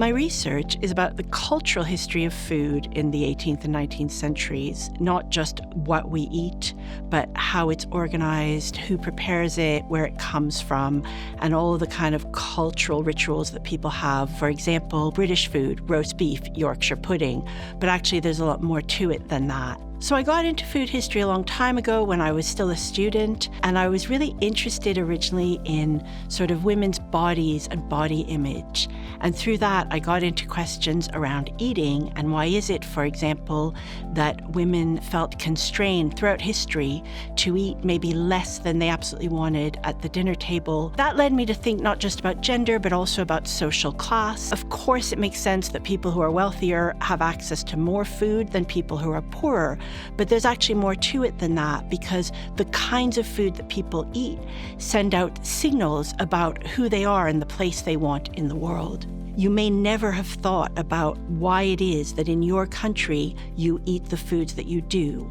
My research is about the cultural history of food in the 18th and 19th centuries, not just what we eat, but how it's organized, who prepares it, where it comes from, and all the kind of cultural rituals that people have. For example, British food, roast beef, Yorkshire pudding, but actually there's a lot more to it than that. So I got into food history a long time ago when I was still a student, and I was really interested originally in sort of women's bodies and body image. And through that, I got into questions around eating and why is it, for example, that women felt constrained throughout history to eat maybe less than they absolutely wanted at the dinner table. That led me to think not just about gender, but also about social class. Of course, it makes sense that people who are wealthier have access to more food than people who are poorer. But there's actually more to it than that, because the kinds of food that people eat send out signals about who they are and the place they want in the world. You may never have thought about why it is that in your country you eat the foods that you do.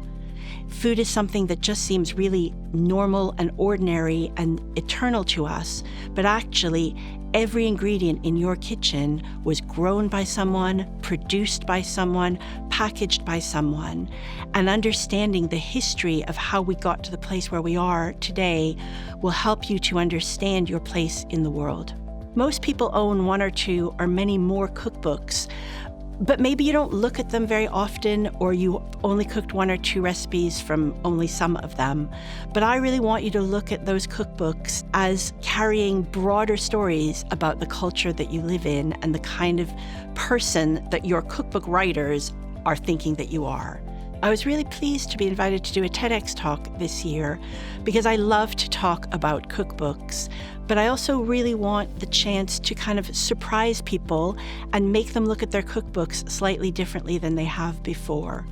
Food is something that just seems really normal and ordinary and eternal to us, but actually every ingredient in your kitchen was grown by someone, produced by someone, packaged by someone. And understanding the history of how we got to the place where we are today will help you to understand your place in the world. Most people own one or two or many more cookbooks, but maybe you don't look at them very often, or you only cooked one or two recipes from only some of them. But I really want you to look at those cookbooks as carrying broader stories about the culture that you live in and the kind of person that your cookbook writers are thinking that you are. I was really pleased to be invited to do a TEDx talk this year because I love to talk about cookbooks, but I also really want the chance to kind of surprise people and make them look at their cookbooks slightly differently than they have before.